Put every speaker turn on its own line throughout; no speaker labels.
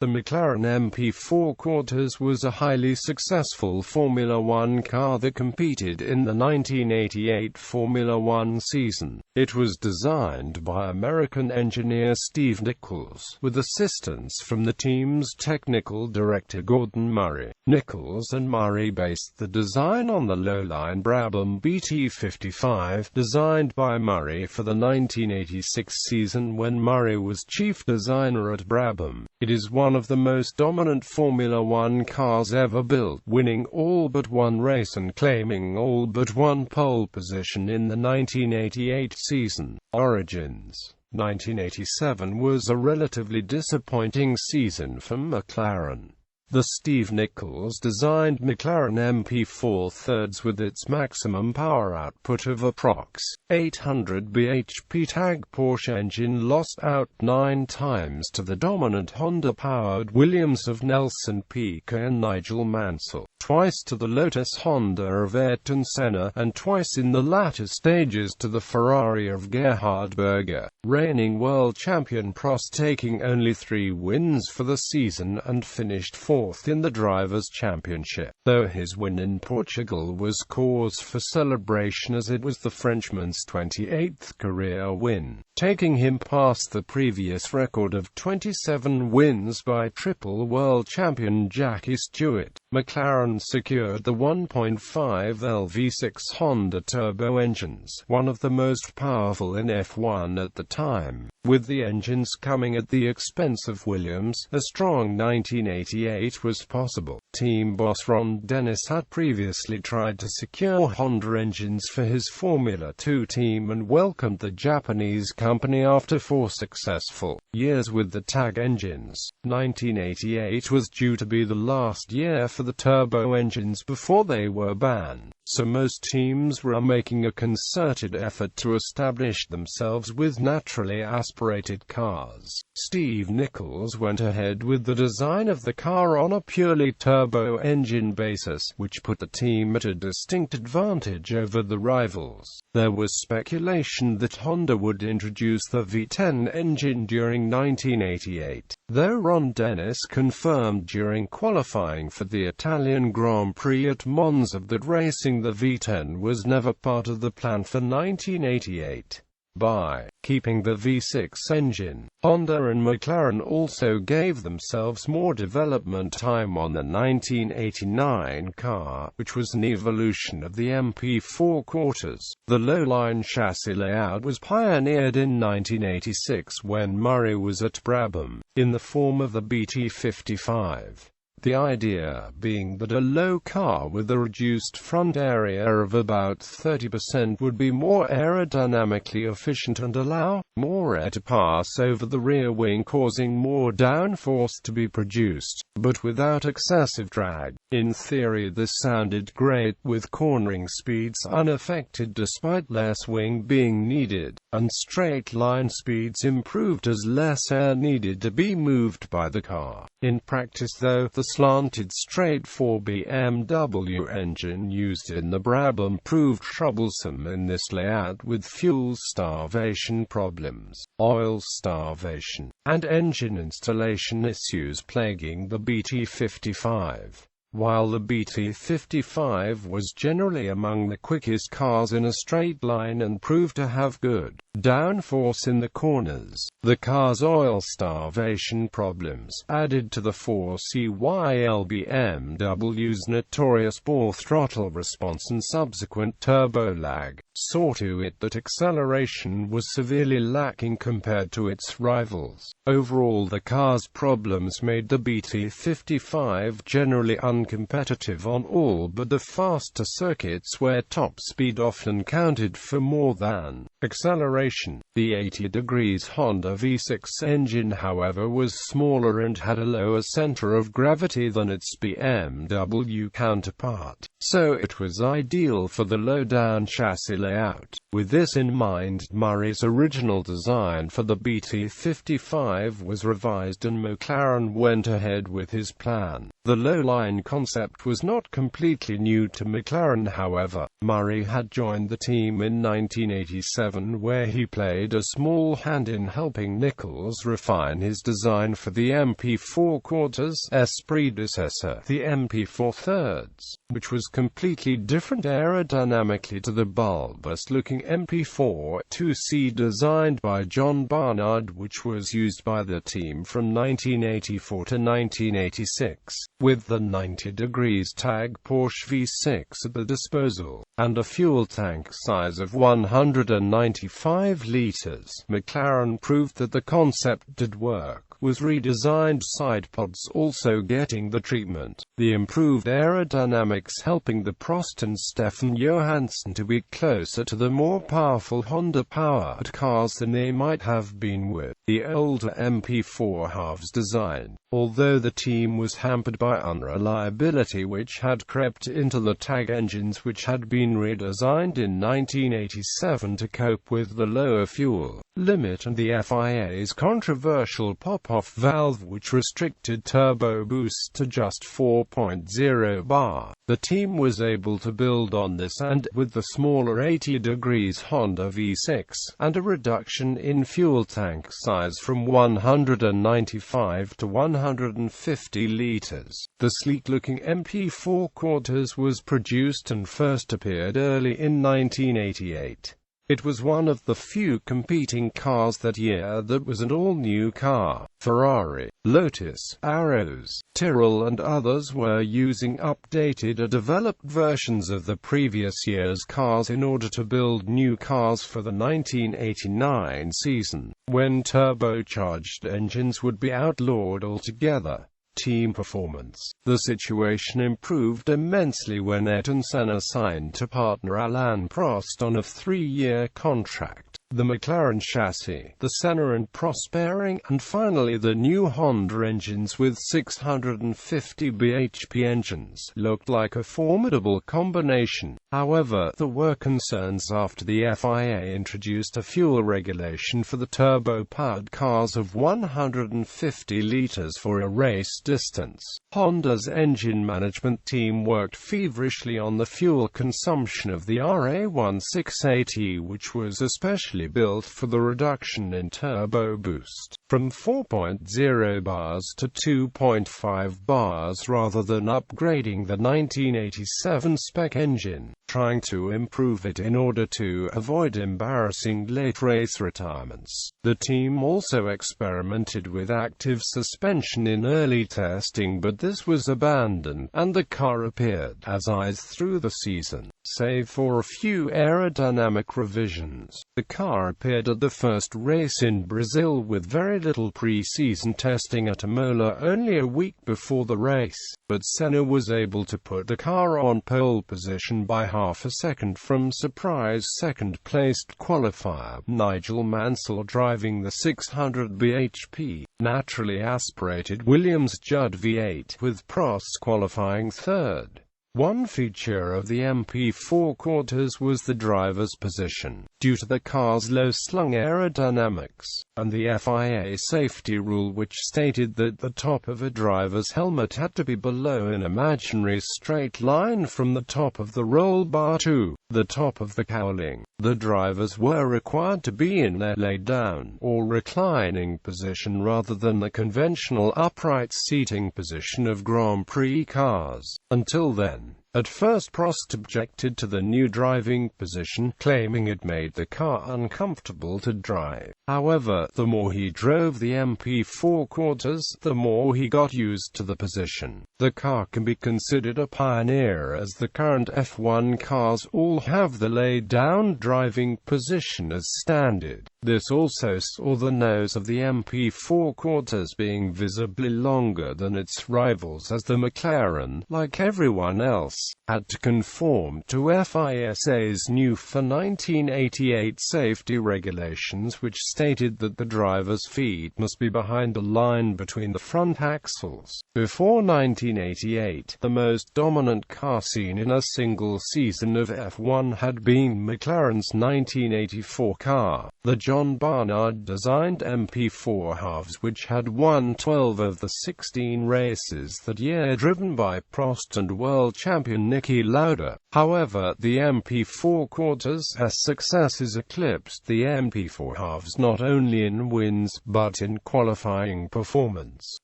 The McLaren MP4 Quarters was a highly successful Formula One car that competed in the 1988 Formula One season. It was designed by American engineer Steve Nichols, with assistance from the team's technical director Gordon Murray. Nichols and Murray based the design on the lowline Brabham BT55, designed by Murray for the 1986 season when Murray was chief designer at Brabham. It is one of the most dominant Formula One cars ever built, winning all but one race and claiming all but one pole position in the 1988 season. Origins. 1987 was a relatively disappointing season for McLaren. The Steve Nichols designed McLaren MP4 thirds with its maximum power output of approx. 800 bhp tag Porsche engine lost out 9 times to the dominant Honda-powered Williams of Nelson Piquet and Nigel Mansell, twice to the Lotus Honda of Ayrton Senna, and twice in the latter stages to the Ferrari of Gerhard Berger. Reigning world champion Prost taking only 3 wins for the season and finished 4th in the Drivers' Championship, though his win in Portugal was cause for celebration as it was the Frenchman's 28th career win, taking him past the previous record of 27 wins by triple world champion Jackie Stewart. McLaren secured the 1.5L V6 Honda turbo engines, one of the most powerful in F1 at the time, with the engines coming at the expense of Williams. A strong 1988 was possible. Team boss Ron Dennis had previously tried to secure Honda engines for his Formula 2 team and welcomed the Japanese company after 4 successful years with the tag engines. 1988 was due to be the last year for the turbo engines before they were banned, so most teams were making a concerted effort to establish themselves with naturally aspirated cars. Steve Nichols went ahead with the design of the car on a purely turbo engine basis, which put the team at a distinct advantage over the rivals. There was speculation that Honda would introduce the V10 engine during 1988, though Ron Dennis confirmed during qualifying for the Italian Grand Prix at Monza that racing the V10 was never part of the plan for 1988. By keeping the V6 engine, Honda and McLaren also gave themselves more development time on the 1989 car, which was an evolution of the MP4 Quarters. The lowline chassis layout was pioneered in 1986 when Murray was at Brabham, in the form of the BT55. The idea being that a low car with a reduced front area of about 30% would be more aerodynamically efficient and allow more air to pass over the rear wing, causing more downforce to be produced, but without excessive drag. In theory this sounded great, with cornering speeds unaffected despite less wing being needed, and straight line speeds improved as less air needed to be moved by the car. In practice though, the slanted straight 4 BMW engine used in the Brabham proved troublesome in this layout, with fuel starvation problems, oil starvation, and engine installation issues plaguing the BT55. While the BT55 was generally among the quickest cars in a straight line and proved to have good downforce in the corners, the car's oil starvation problems, added to the 4CYL BMW's notorious ball throttle response and subsequent turbo lag, saw to it that acceleration was severely lacking compared to its rivals. Overall, the car's problems made the BT55 generally uncompetitive on all but the faster circuits where top speed often counted for more than acceleration. The 80° Honda V6 engine, however, was smaller and had a lower center of gravity than its BMW counterpart, so it was ideal for the low-down chassis layout. With this in mind, Murray's original design for the BT55 MP55 was revised and McLaren went ahead with his plan. The lowline concept was not completely new to McLaren, however. Murray had joined the team in 1987, where he played a small hand in helping Nichols refine his design for the MP4 quarters' predecessor, the MP4 thirds, which was completely different aerodynamically to the bulbous-looking MP4 2C designed by John Barnard, which was used by the team from 1984 to 1986, with the 90 degrees tag Porsche V6 at the disposal, and a fuel tank size of 195 litres. McLaren proved that the concept did work, was redesigned sidepods also getting the treatment, the improved aerodynamics helping the Prost and Stefan Johansson to be closer to the more powerful Honda-powered cars than they might have been with the older MP4 halves design. Although the team was hampered by unreliability which had crept into the tag engines, which had been redesigned in 1987 to cope with the lower fuel limit and the FIA's controversial pop-off valve which restricted turbo boost to just 4.0 bar. The team was able to build on this, and with the smaller 80 degrees Honda V6 and a reduction in fuel tank size from 195 to 150 litres, the sleek-looking MP4 quarters was produced and first appeared early in 1988. It was one of the few competing cars that year that was an all-new car. Ferrari, Lotus, Arrows, Tyrrell and others were using updated or developed versions of the previous year's cars in order to build new cars for the 1989 season, when turbocharged engines would be outlawed altogether. Team performance. The situation improved immensely when Ayrton Senna signed to partner Alain Prost on a 3-year contract. The McLaren chassis, the Senna and Prost pairing, and finally the new Honda engines with 650 bhp engines looked like a formidable combination. However, there were concerns after the FIA introduced a fuel regulation for the turbo-powered cars of 150 litres for a race distance. Honda's engine management team worked feverishly on the fuel consumption of the RA1680, which was especially built for the reduction in turbo boost from 4.0 bars to 2.5 bars rather than upgrading the 1987 spec engine, trying to improve it in order to avoid embarrassing late race retirements. The team also experimented with active suspension in early testing, but this was abandoned, and the car appeared as is through the season, save for a few aerodynamic revisions. The car appeared at the first race in Brazil with very little pre-season testing at Imola only a week before the race, but Senna was able to put the car on pole position by half a second from surprise second-placed qualifier Nigel Mansell driving the 600 bhp, naturally aspirated Williams Judd V8, with Prost qualifying third. One feature of the MP4 quarters was the driver's position, due to the car's low-slung aerodynamics, and the FIA safety rule which stated that the top of a driver's helmet had to be below an imaginary straight line from the top of the roll bar to the top of the cowling. The drivers were required to be in their lay-down or reclining position rather than the conventional upright seating position of Grand Prix cars. Until then, at first Prost objected to the new driving position, claiming it made the car uncomfortable to drive. However, the more he drove the MP4 quarters, the more he got used to the position. The car can be considered a pioneer, as the current F1 cars all have the laid-down driving position as standard. This also saw the nose of the MP4 quarters being visibly longer than its rivals, as the McLaren, like everyone else, had to conform to FISA's new for 1988 safety regulations, which stated that the driver's feet must be behind the line between the front axles. Before 1988, the most dominant car seen in a single season of F1 had been McLaren's 1984 car, the John Barnard-designed MP4 halves which had won 12 of the 16 races that year driven by Prost and world champion Niki Lauda. However, the MP4 quarters' successes eclipsed the MP4 halves not only in wins, but in qualifying performance.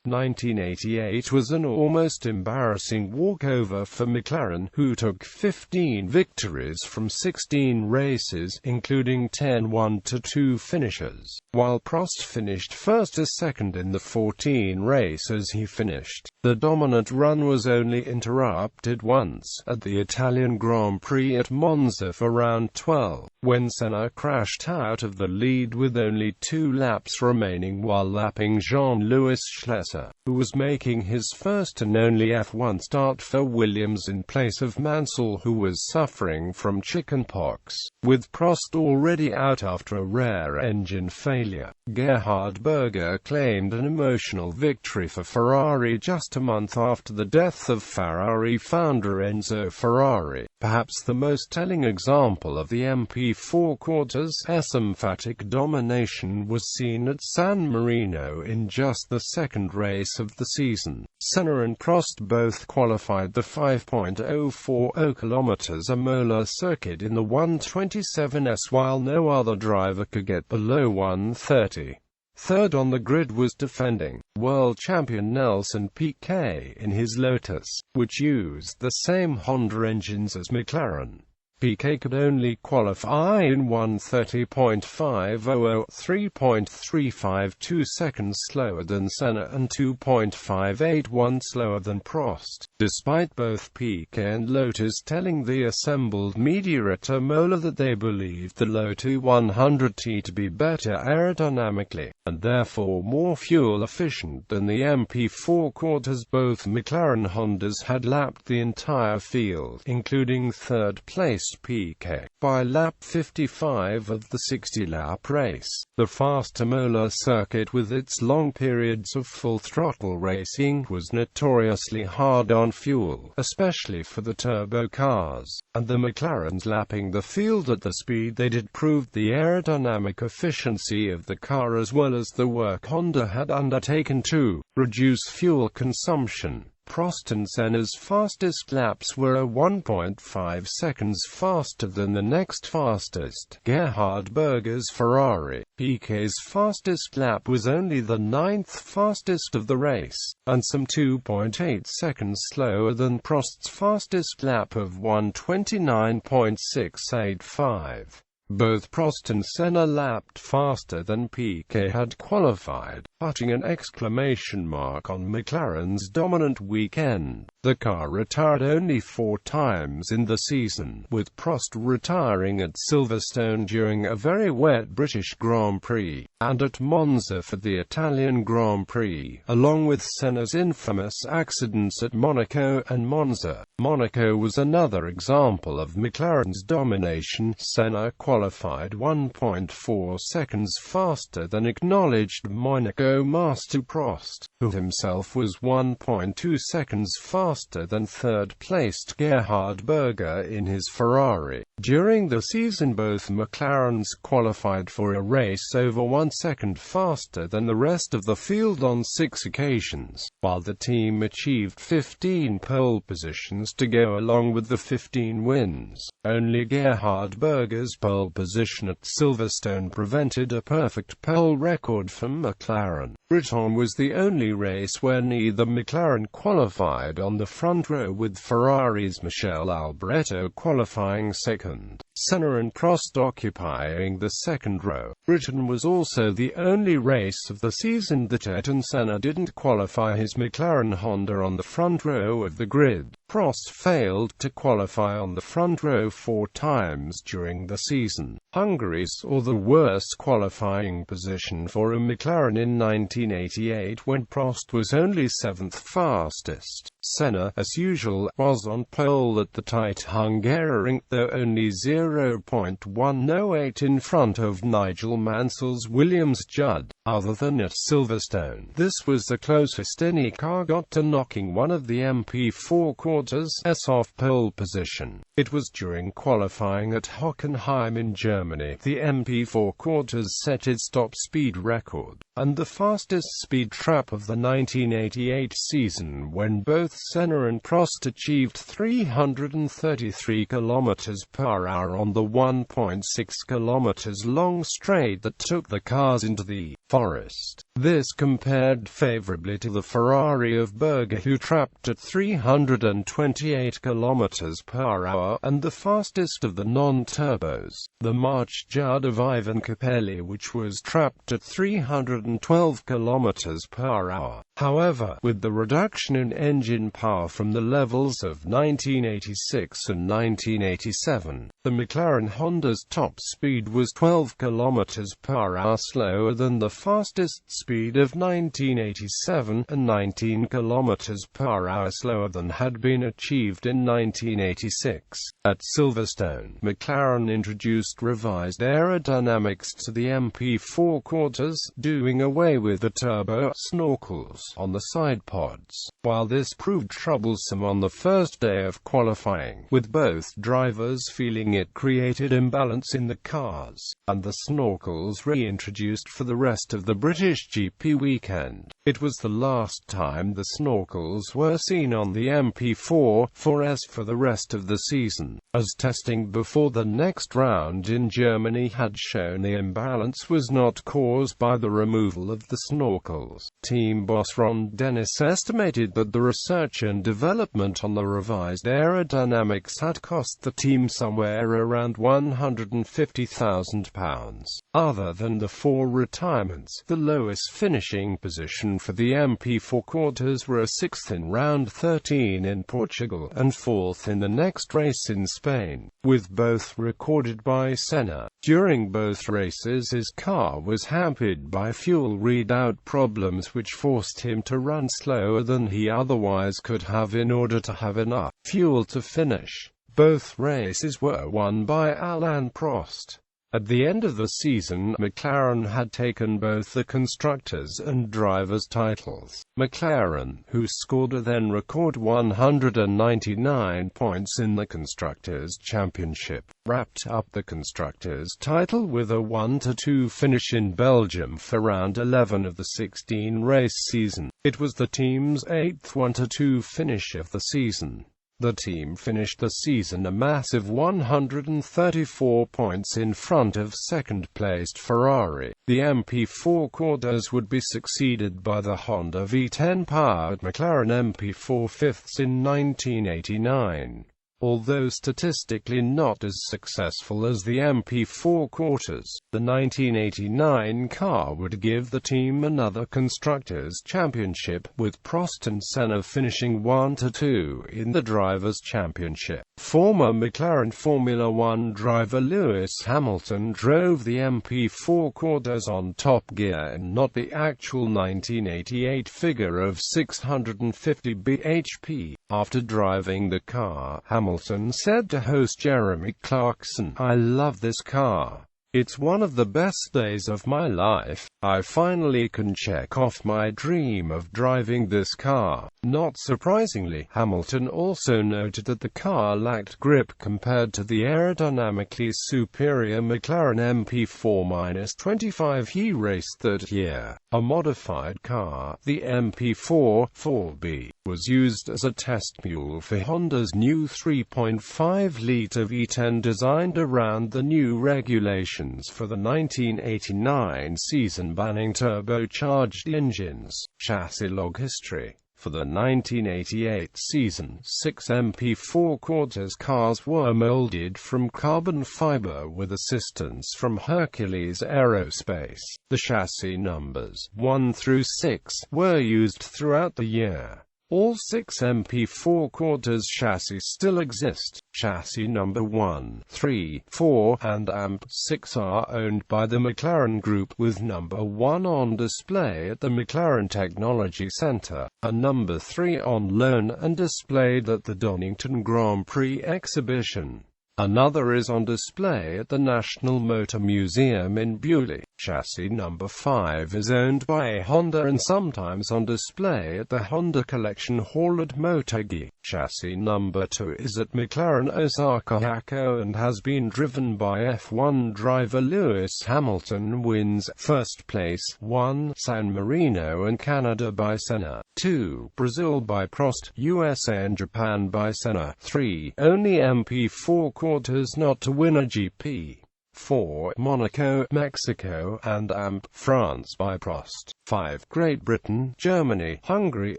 1988 was an almost embarrassing walkover for McLaren, who took 15 victories from 16 races, including 10 1-2 finishes, while Prost finished first or second in the 14 races he finished. The dominant run was only interrupted once, at the Italian Grand Prix at Monza for round 12, when Senna crashed out of the lead with only 2 laps remaining while lapping Jean-Louis Schlesser, who was making his first and only F1 start for Williams in place of Mansell, who was suffering from chickenpox. With Prost already out after a rare engine failure, Gerhard Berger claimed an emotional victory for Ferrari just a month after the death of Ferrari founder Enzo Ferrari. Perhaps the most telling example of the MP4 quarters' emphatic domination was seen at San Marino in just the second race of the season. Senna and Prost both qualified the 5.040 km Imola circuit in the 1:27s, while no other driver could get below 1:30. Third on the grid was defending world champion Nelson Piquet in his Lotus, which used the same Honda engines as McLaren. Piquet could only qualify in 1:30.500, 3.352 seconds slower than Senna and 2.581 slower than Prost, despite both Piquet and Lotus telling the assembled media at Imola that they believed the Lotus 100T to be better aerodynamically, and therefore more fuel efficient than the MP4 quarters. Both McLaren Hondas had lapped the entire field, including third-placed Piquet, by lap 55 of the 60-lap race. The fast Imola circuit, with its long periods of full-throttle racing, was notoriously hard on fuel, especially for the turbo cars, and the McLarens lapping the field at the speed they did proved the aerodynamic efficiency of the car as well as the work Honda had undertaken to reduce fuel consumption. Prost and Senna's fastest laps were 1.5 seconds faster than the next fastest, Gerhard Berger's Ferrari. Piquet's fastest lap was only the 9th fastest of the race, and some 2.8 seconds slower than Prost's fastest lap of 1:29.685. Both Prost and Senna lapped faster than Piquet had qualified, putting an exclamation mark on McLaren's dominant weekend. The car retired only 4 times in the season, with Prost retiring at Silverstone during a very wet British Grand Prix, and at Monza for the Italian Grand Prix, along with Senna's infamous accidents at Monaco and Monza. Monaco was another example of McLaren's domination. Senna qualified 1.4 seconds faster than acknowledged Monaco master Prost, who himself was 1.2 seconds faster than third-placed Gerhard Berger in his Ferrari. During the season, both McLarens qualified for a race over 1 second faster than the rest of the field on 6 occasions, while the team achieved 15 pole positions to go along with the 15 wins. Only Gerhard Berger's pole position at Silverstone prevented a perfect pole record from McLaren. Britain was the only race where neither McLaren qualified on the front row, with Ferrari's Michele Alboreto qualifying second, Senna and Prost occupying the second row. Britain was also the only race of the season that Ayrton Senna didn't qualify his McLaren Honda on the front row of the grid. Prost failed to qualify on the front row 4 times during the season. Hungary saw the worst qualifying position for a McLaren in 1988 when Prost was only 7th fastest. Senna, as usual, was on pole at the tight Hungaroring, though only 0.108 in front of Nigel Mansell's Williams Judd. Other than at Silverstone, this was the closest any car got to knocking one of the MP4 quarters off pole position. It was during qualifying at Hockenheim in Germany the MP4 quarters set its top speed record, and the fastest speed trap of the 1988 season, when both Senna and Prost achieved 333 km/h on the 1.6 km long straight that took the cars into the forest. This compared favorably to the Ferrari of Berger, who trapped at 328 km/h, and the fastest of the non-turbos, the March Judd of Ivan Capelli, which was trapped at 312 km/h. However, with the reduction in engine power from the levels of 1986 and 1987, the McLaren Honda's top speed was 12 km/h slower than the fastest speed of 1987, and 19 km/h slower than had been achieved in 1986. At Silverstone, McLaren introduced revised aerodynamics to the MP4 quarters, doing away with the turbo snorkels on the side pods. While this proved troublesome on the first day of qualifying, with both drivers feeling it created imbalance in the cars, and the snorkels reintroduced for the rest of the British GP weekend, it was the last time the snorkels were seen on the MP4s for the rest of the season, as testing before the next round in Germany had shown the imbalance was not caused by the removal of the snorkels. Team boss Ron Dennis estimated that the research and development on the revised aerodynamics had cost the team somewhere around £150,000. Other than the 4 retirements, the lowest finishing position for the MP4 quarters were a 6th in round 13 in Portugal, and 4th in the next race in Spain, with both recorded by Senna. During both races his car was hampered by fuel readout problems which forced him to run slower than he otherwise could have in order to have enough fuel to finish. Both races were won by Alain Prost. At the end of the season, McLaren had taken both the Constructors' and Drivers' titles. McLaren, who scored a then-record 199 points in the Constructors' Championship, wrapped up the Constructors' title with a 1-2 finish in Belgium for round 11 of the 16-race season. It was the team's 8th 1-2 finish of the season. The team finished the season a massive 134 points in front of second-placed Ferrari. The MP4 quarters would be succeeded by the Honda V10-powered McLaren MP4 fifths in 1989. Although statistically not as successful as the MP4 quarters, the 1989 car would give the team another Constructors' Championship, with Prost and Senna finishing 1-2 in the Drivers' Championship. Former McLaren Formula One driver Lewis Hamilton drove the MP4 quarters on Top Gear and not the actual 1988 figure of 650 bhp. After driving the car, Hamilton said to host Jeremy Clarkson, "I love this car. It's one of the best days of my life. I finally can check off my dream of driving this car." Not surprisingly, Hamilton also noted that the car lacked grip compared to the aerodynamically superior McLaren MP4-25 he raced that year. A modified car, the MP4 4B, was used as a test mule for Honda's new 3.5-litre V10 designed around the new regulations for the 1989 season banning turbocharged engines. Chassis log history. For the 1988 season, 6 MP4 quarters cars were molded from carbon fiber with assistance from Hercules Aerospace. The chassis numbers 1 through 6 were used throughout the year. All 6 MP4 quarters chassis still exist. Chassis number 1, 3, 4, and AMP6 are owned by the McLaren Group, with number 1 on display at the McLaren Technology Centre, and number 3 on loan and displayed at the Donington Grand Prix exhibition. Another is on display at the National Motor Museum in Beaulieu. Chassis number 5 is owned by Honda and sometimes on display at the Honda Collection Hall at Motegi. Chassis number 2 is at McLaren Osaka Hakko and has been driven by F1 driver Lewis Hamilton. Wins: first place 1, San Marino and Canada by Senna; 2, Brazil by Prost; USA and Japan by Senna; 3, only MP4 quarters not to win a GP; 4, Monaco, Mexico, and AMP, France by Prost; 5, Great Britain, Germany, Hungary,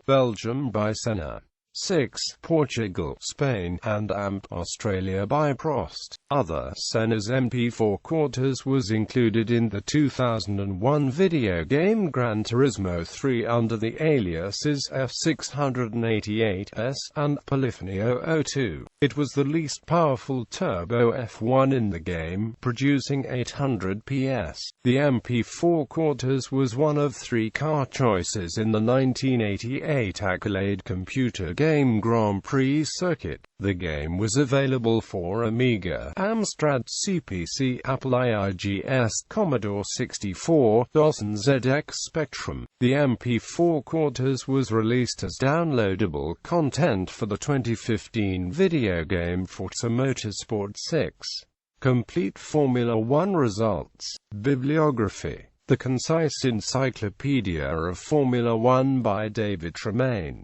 Belgium by Senna; 6, Portugal, Spain, and AMP, Australia by Prost. Other Senna's MP4 quarters was included in the 2001 video game Gran Turismo 3 under the aliases F688S and Polyphony 002. It was the least powerful turbo F1 in the game, producing 800 PS. The MP4 quarters was one of 3 car choices in the 1988 Accolade computer game Grand Prix circuit. The game was available for Amiga, Amstrad CPC, Apple IIGS, Commodore 64, DOS and ZX Spectrum. The MP4 quarters was released as downloadable content for the 2015 video game Forza Motorsport 6. Complete Formula 1 results. Bibliography: The Concise Encyclopedia of Formula 1 by David Tremaine.